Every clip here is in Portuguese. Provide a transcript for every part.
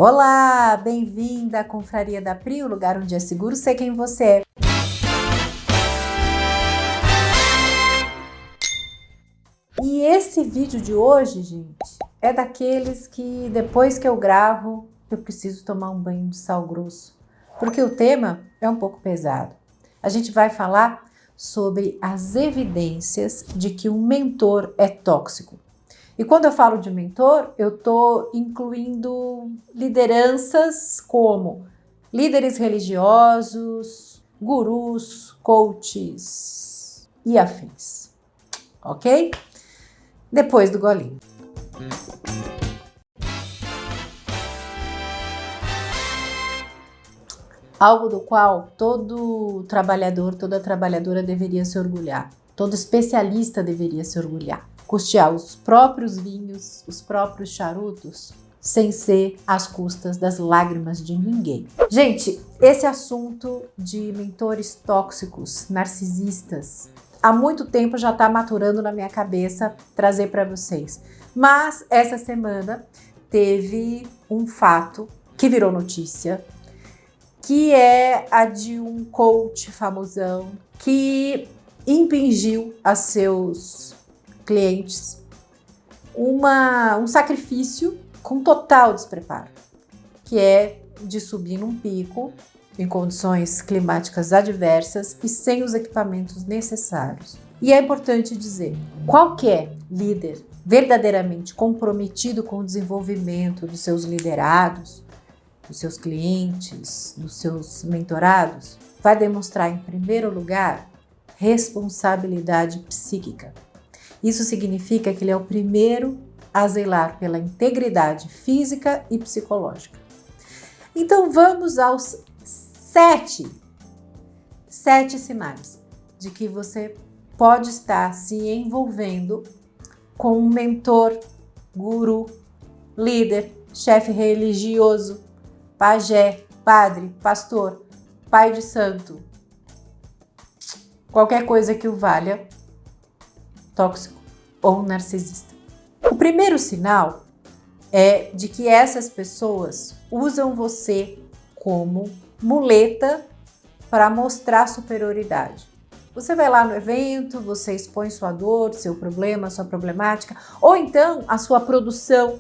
Olá, bem-vinda à Confraria da Pri, o lugar onde é seguro ser quem você é. E esse vídeo de hoje, gente, é daqueles que depois que eu gravo, eu preciso tomar um banho de sal grosso, porque o tema é um pouco pesado. A gente vai falar sobre as evidências de que um mentor é tóxico. E quando eu falo de mentor, eu estou incluindo lideranças como líderes religiosos, gurus, coaches e afins, ok? Depois do golinho. Algo do qual todo trabalhador, toda trabalhadora deveria se orgulhar. Todo especialista deveria se orgulhar. Custear os próprios vinhos, os próprios charutos, sem ser às custas das lágrimas de ninguém. Gente, esse assunto de mentores tóxicos, narcisistas, há muito tempo já está maturando na minha cabeça trazer para vocês. Mas essa semana teve um fato que virou notícia, que é a de um coach famosão que impingiu a seus clientes um sacrifício com total despreparo, que é de subir num pico em condições climáticas adversas e sem os equipamentos necessários. E é importante dizer, qualquer líder verdadeiramente comprometido com o desenvolvimento dos seus liderados, dos seus clientes, dos seus mentorados, vai demonstrar, em primeiro lugar, responsabilidade psíquica. Isso significa que ele é o primeiro a zelar pela integridade física e psicológica. Então vamos aos sete sinais de que você pode estar se envolvendo com um mentor, guru, líder, chefe religioso, pajé, padre, pastor, pai de santo, qualquer coisa que o valha, tóxico ou narcisista. O primeiro sinal é de que essas pessoas usam você como muleta para mostrar superioridade. Você vai lá no evento, você expõe sua dor, seu problema, sua problemática, ou então a sua produção,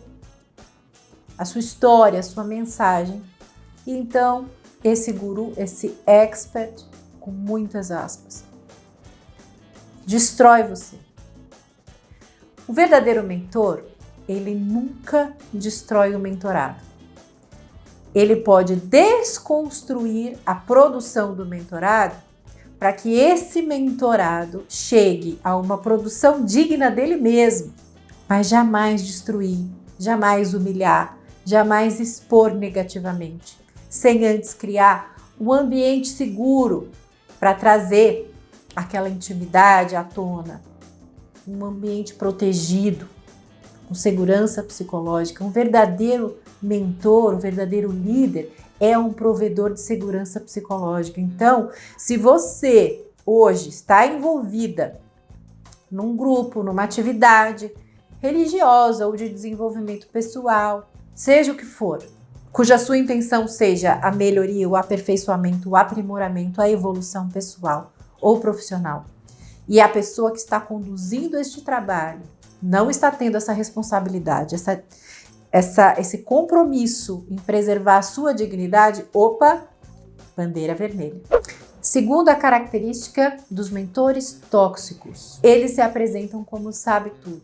a sua história, a sua mensagem. E então, esse guru, esse expert, com muitas aspas, destrói você. O verdadeiro mentor, ele nunca destrói o mentorado. Ele pode desconstruir a produção do mentorado para que esse mentorado chegue a uma produção digna dele mesmo, mas jamais destruir, jamais humilhar, jamais expor negativamente, sem antes criar um ambiente seguro para trazer aquela intimidade à tona, um ambiente protegido, com segurança psicológica. Um verdadeiro mentor, um verdadeiro líder é um provedor de segurança psicológica. Então, se você hoje está envolvida num grupo, numa atividade religiosa ou de desenvolvimento pessoal, seja o que for, cuja sua intenção seja a melhoria, o aperfeiçoamento, o aprimoramento, a evolução pessoal ou profissional, e a pessoa que está conduzindo este trabalho não está tendo essa responsabilidade, esse compromisso em preservar a sua dignidade, opa, bandeira vermelha. Segunda característica dos mentores tóxicos, eles se apresentam como sabe tudo.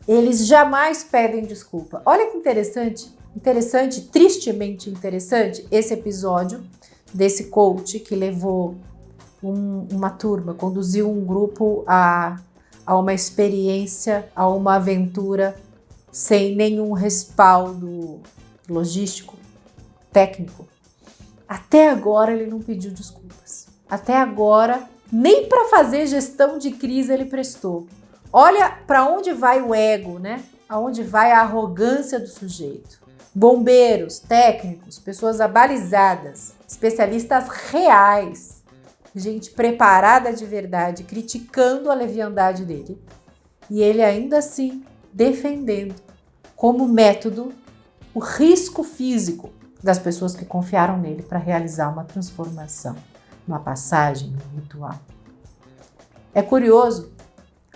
Eles jamais pedem desculpa. Olha que interessante, tristemente interessante, esse episódio desse coach que levou uma turma, conduziu um grupo a uma experiência, a uma aventura sem nenhum respaldo logístico, técnico. Até agora ele não pediu desculpas. Até agora, nem para fazer gestão de crise ele prestou. Olha para onde vai o ego, né? Aonde vai a arrogância do sujeito. Bombeiros, técnicos, pessoas abalizadas, especialistas reais, gente preparada de verdade, criticando a leviandade dele. E ele ainda assim defendendo como método o risco físico das pessoas que confiaram nele para realizar uma transformação, uma passagem, um ritual. É curioso,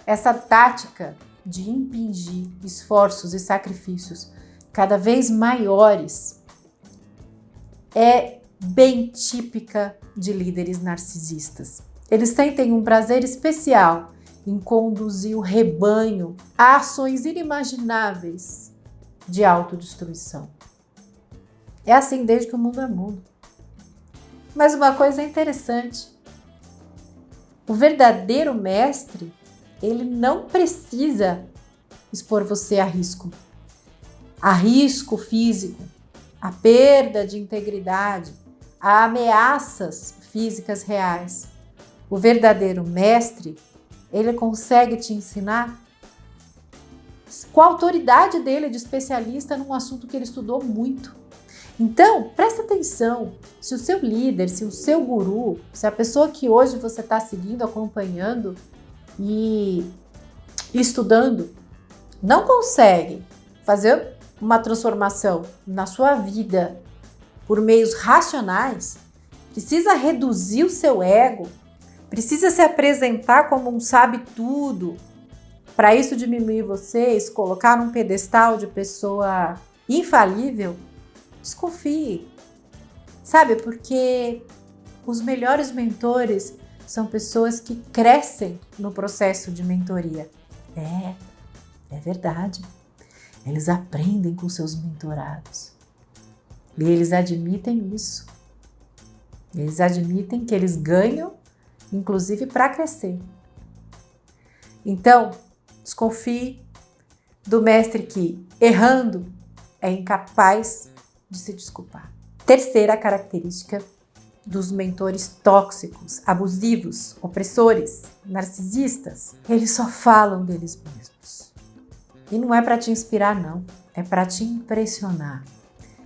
essa tática de impingir esforços e sacrifícios cada vez maiores é bem típica de líderes narcisistas. Eles sentem um prazer especial em conduzir o rebanho a ações inimagináveis de autodestruição. É assim desde que o mundo é mundo. Mas uma coisa é interessante. O verdadeiro mestre, ele não precisa expor você a risco físico, a perda de integridade, a ameaças físicas reais. O verdadeiro mestre, ele consegue te ensinar com a autoridade dele de especialista num assunto que ele estudou muito. Então, presta atenção, se o seu líder, se o seu guru, se a pessoa que hoje você está seguindo, acompanhando e estudando, não consegue fazer uma transformação na sua vida por meios racionais, precisa reduzir o seu ego, precisa se apresentar como um sabe-tudo, para isso diminuir vocês, colocar num pedestal de pessoa infalível, desconfie. Sabe, porque os melhores mentores são pessoas que crescem no processo de mentoria. É verdade. Eles aprendem com seus mentorados. E eles admitem isso. Eles admitem que eles ganham, inclusive para crescer. Então, desconfie do mestre que, errando, é incapaz de se desculpar. Terceira característica dos mentores tóxicos, abusivos, opressores, narcisistas. Eles só falam deles mesmos. E não é para te inspirar, não. É para te impressionar.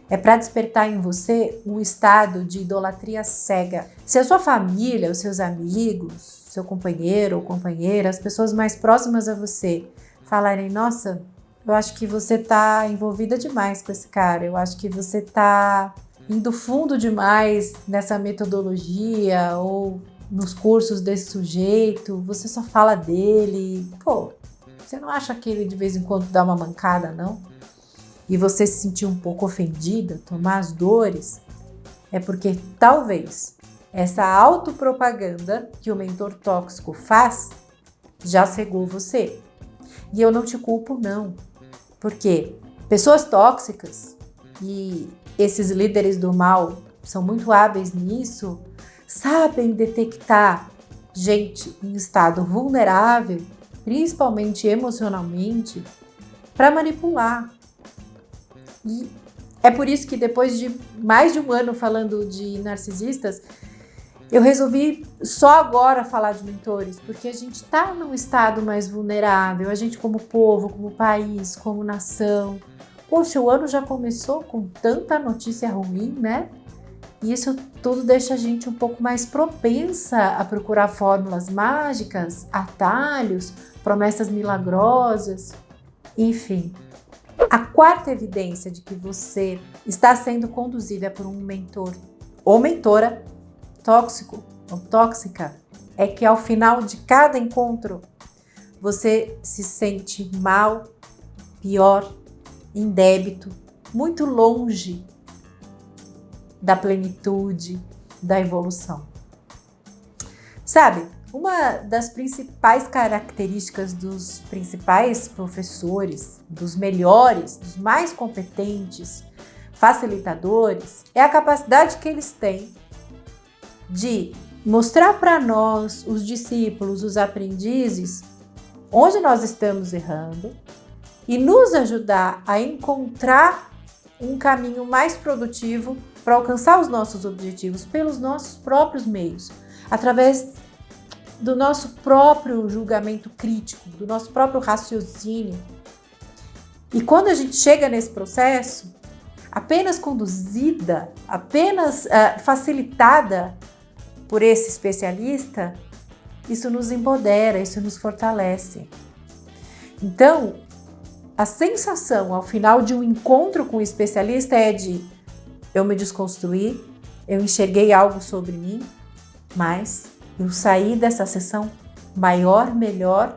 É para despertar em você um estado de idolatria cega. Se a sua família, os seus amigos, seu companheiro ou companheira, as pessoas mais próximas a você falarem, nossa, eu acho que você tá envolvida demais com esse cara, eu acho que você tá indo fundo demais nessa metodologia ou nos cursos desse sujeito, você só fala dele, pô, você não acha que ele de vez em quando dá uma mancada, não? E você se sentir um pouco ofendida, tomar as dores, é porque talvez essa autopropaganda que o mentor tóxico faz já cegou você. E eu não te culpo, não. Porque pessoas tóxicas, e esses líderes do mal são muito hábeis nisso, sabem detectar gente em estado vulnerável, principalmente emocionalmente, para manipular. E é por isso que depois de mais de um ano falando de narcisistas, eu resolvi só agora falar de mentores, porque a gente está num estado mais vulnerável, a gente como povo, como país, como nação. Poxa, o ano já começou com tanta notícia ruim, né? E isso tudo deixa a gente um pouco mais propensa a procurar fórmulas mágicas, atalhos, promessas milagrosas, enfim. A quarta evidência de que você está sendo conduzida por um mentor ou mentora tóxico ou tóxica é que ao final de cada encontro você se sente mal, pior, em débito, muito longe da plenitude, da evolução. Sabe, uma das principais características dos principais professores, dos melhores, dos mais competentes, facilitadores, é a capacidade que eles têm de mostrar para nós, os discípulos, os aprendizes, onde nós estamos errando e nos ajudar a encontrar um caminho mais produtivo para alcançar os nossos objetivos pelos nossos próprios meios, através do nosso próprio julgamento crítico, do nosso próprio raciocínio. E quando a gente chega nesse processo, apenas conduzida, apenas facilitada por esse especialista, isso nos empodera, isso nos fortalece. Então, a sensação ao final de um encontro com o especialista é de eu me desconstruí, eu enxerguei algo sobre mim, mas eu saí dessa sessão maior, melhor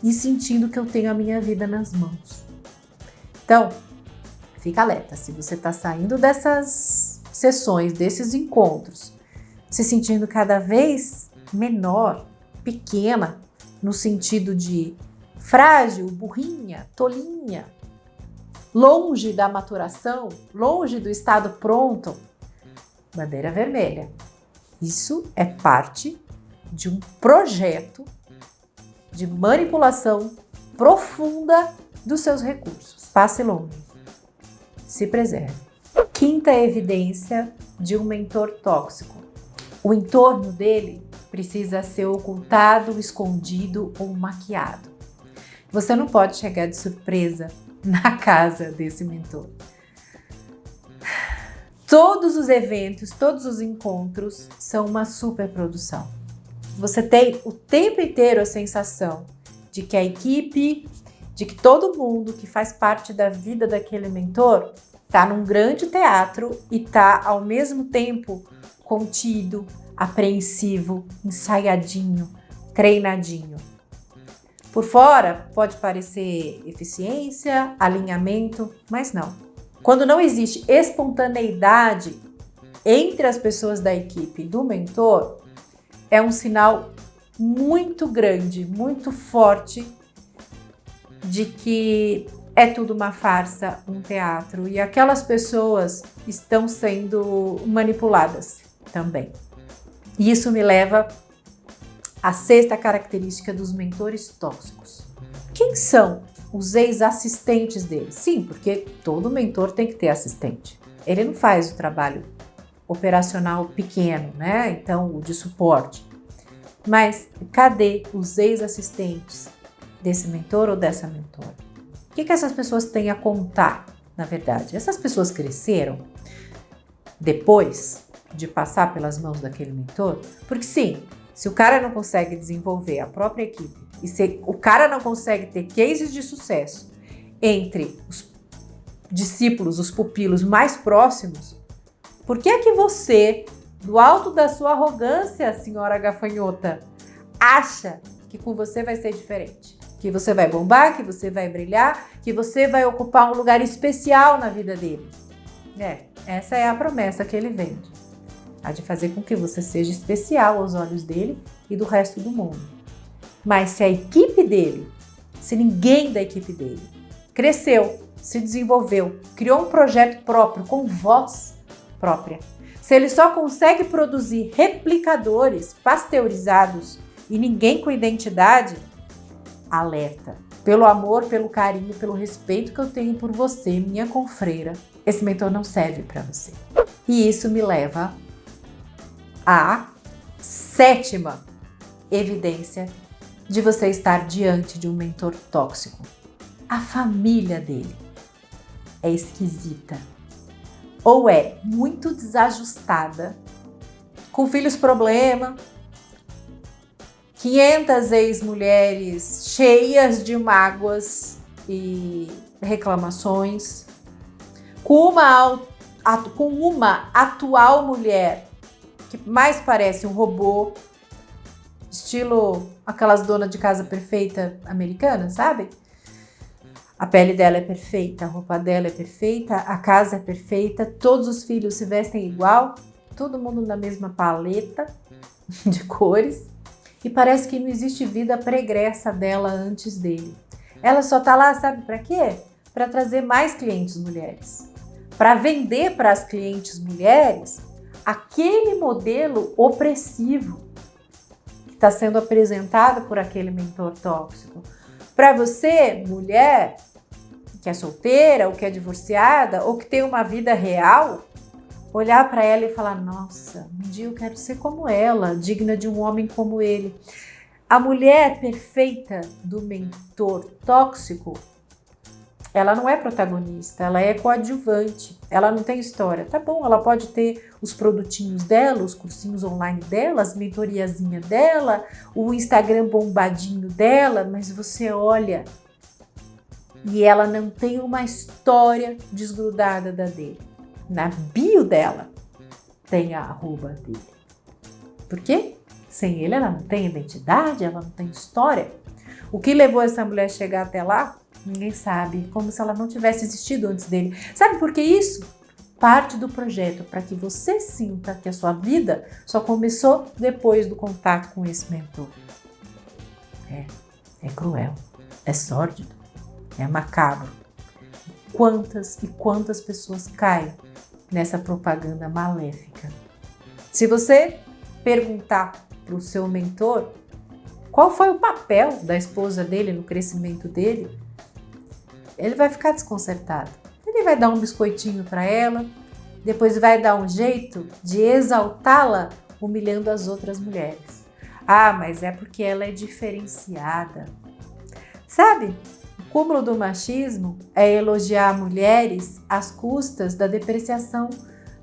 e sentindo que eu tenho a minha vida nas mãos. Então, fica alerta, se você está saindo dessas sessões, desses encontros, se sentindo cada vez menor, pequena, no sentido de frágil, burrinha, tolinha, longe da maturação, longe do estado pronto, bandeira vermelha. Isso é parte de um projeto de manipulação profunda dos seus recursos. Passe longe. Se preserve. Quinta evidência de um mentor tóxico. O entorno dele precisa ser ocultado, escondido ou maquiado. Você não pode chegar de surpresa na casa desse mentor. Todos os eventos, todos os encontros são uma superprodução. Você tem o tempo inteiro a sensação de que a equipe, de que todo mundo que faz parte da vida daquele mentor está num grande teatro e está ao mesmo tempo contido, apreensivo, ensaiadinho, treinadinho. Por fora pode parecer eficiência, alinhamento, mas não. Quando não existe espontaneidade entre as pessoas da equipe do mentor, é um sinal muito grande, muito forte de que é tudo uma farsa, um teatro, e aquelas pessoas estão sendo manipuladas também. E isso me leva à sexta característica dos mentores tóxicos. Quem são os ex-assistentes dele? Sim, porque todo mentor tem que ter assistente. Ele não faz o trabalho operacional pequeno, né? Então, o de suporte. Mas cadê os ex-assistentes desse mentor ou dessa mentora? O que essas pessoas têm a contar, na verdade? Essas pessoas cresceram depois de passar pelas mãos daquele mentor? Porque sim, se o cara não consegue desenvolver a própria equipe e se o cara não consegue ter cases de sucesso entre os discípulos, os pupilos mais próximos, por que é que você, do alto da sua arrogância, senhora gafanhota, acha que com você vai ser diferente? Que você vai bombar, que você vai brilhar, que você vai ocupar um lugar especial na vida dele? Essa é a promessa que ele vende. A de fazer com que você seja especial aos olhos dele e do resto do mundo. Mas se a equipe dele, se ninguém da equipe dele cresceu, se desenvolveu, criou um projeto próprio com voz própria, se ele só consegue produzir replicadores pasteurizados e ninguém com identidade, alerta. Pelo amor, pelo carinho, pelo respeito que eu tenho por você, minha confreira, esse mentor não serve para você. E isso me leva à sétima evidência de você estar diante de um mentor tóxico. A família dele é esquisita ou é muito desajustada, com filhos problema, 500 ex-mulheres cheias de mágoas e reclamações, com uma atual mulher que mais parece um robô, estilo aquelas donas de casa perfeita americanas, sabe? A pele dela é perfeita, a roupa dela é perfeita, a casa é perfeita, todos os filhos se vestem igual, todo mundo na mesma paleta de cores. E parece que não existe vida pregressa dela antes dele. Ela só tá lá, sabe para quê? Para trazer mais clientes mulheres. Para vender para as clientes mulheres aquele modelo opressivo que está sendo apresentado por aquele mentor tóxico. Para você, mulher, que é solteira, ou que é divorciada, ou que tem uma vida real, olhar para ela e falar, nossa, um dia eu quero ser como ela, digna de um homem como ele. A mulher perfeita do mentor tóxico, ela não é protagonista, ela é coadjuvante, ela não tem história. Tá bom, ela pode ter os produtinhos dela, os cursinhos online dela, as mentoriazinhas dela, o Instagram bombadinho dela, mas você olha e ela não tem uma história desgrudada da dele. Na bio dela tem a arroba dele. Por quê? Sem ele ela não tem identidade, ela não tem história. O que levou essa mulher a chegar até lá? Ninguém sabe, como se ela não tivesse existido antes dele. Sabe por que isso? Parte do projeto para que você sinta que a sua vida só começou depois do contato com esse mentor. É cruel, é sórdido, é macabro. Quantas e quantas pessoas caem nessa propaganda maléfica? Se você perguntar para o seu mentor qual foi o papel da esposa dele no crescimento dele, ele vai ficar desconcertado. Ele vai dar um biscoitinho para ela, depois vai dar um jeito de exaltá-la, humilhando as outras mulheres. Ah, mas é porque ela é diferenciada. Sabe, o cúmulo do machismo é elogiar mulheres às custas da depreciação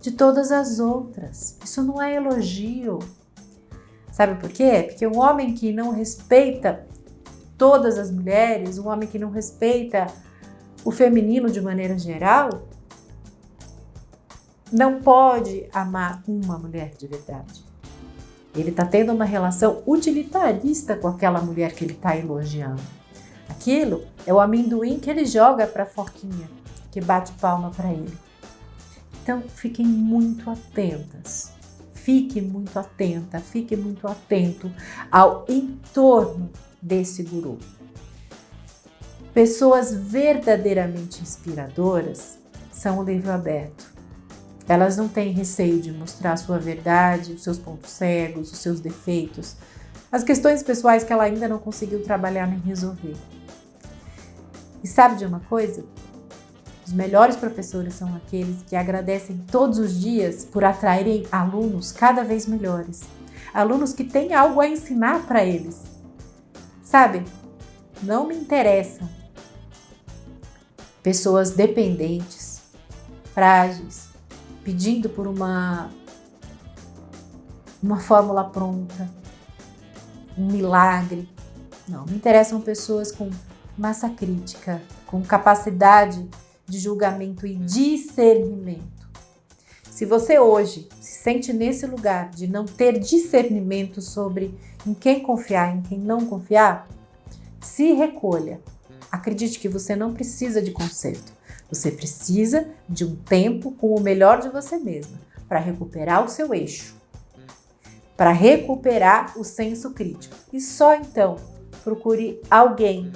de todas as outras. Isso não é elogio. Sabe por quê? Porque um homem que não respeita todas as mulheres, um homem que não respeita o feminino de maneira geral, não pode amar uma mulher de verdade. Ele está tendo uma relação utilitarista com aquela mulher que ele está elogiando. Aquilo é o amendoim que ele joga para a foquinha, que bate palma para ele. Então, fiquem muito atentas. Fique muito atenta, fique muito atento ao entorno desse guru. Pessoas verdadeiramente inspiradoras são o livro aberto. Elas não têm receio de mostrar a sua verdade, os seus pontos cegos, os seus defeitos, as questões pessoais que ela ainda não conseguiu trabalhar nem resolver. E sabe de uma coisa? Os melhores professores são aqueles que agradecem todos os dias por atraírem alunos cada vez melhores. Alunos que têm algo a ensinar para eles. Sabe? Não me interessam pessoas dependentes, frágeis, pedindo por uma fórmula pronta, um milagre. Não, me interessam pessoas com massa crítica, com capacidade de julgamento e discernimento. Se você hoje se sente nesse lugar de não ter discernimento sobre em quem confiar, em quem não confiar, se recolha. Acredite que você não precisa de conserto. Você precisa de um tempo com o melhor de você mesma para recuperar o seu eixo, para recuperar o senso crítico. E só então procure alguém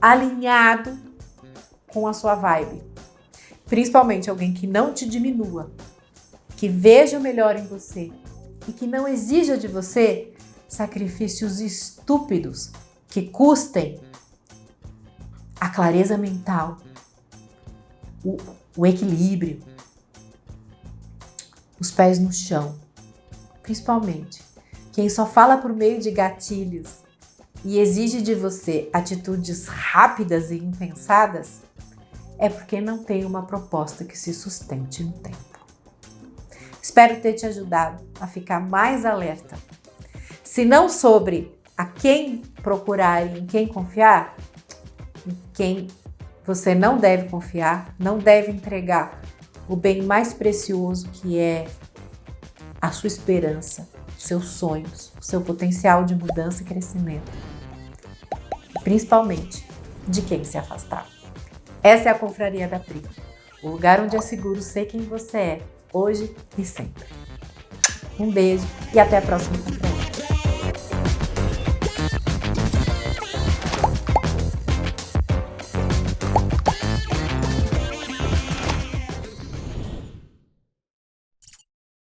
alinhado com a sua vibe. Principalmente alguém que não te diminua, que veja o melhor em você e que não exija de você sacrifícios estúpidos que custem a clareza mental, o equilíbrio, os pés no chão. Principalmente, quem só fala por meio de gatilhos e exige de você atitudes rápidas e impensadas, é porque não tem uma proposta que se sustente no tempo. Espero ter te ajudado a ficar mais alerta. Se não sobre a quem procurar e em quem confiar, em quem você não deve confiar, não deve entregar o bem mais precioso que é a sua esperança, seus sonhos, o seu potencial de mudança e crescimento. E principalmente, de quem se afastar. Essa é a Confraria da Pri, o lugar onde é seguro ser quem você é, hoje e sempre. Um beijo e até a próxima.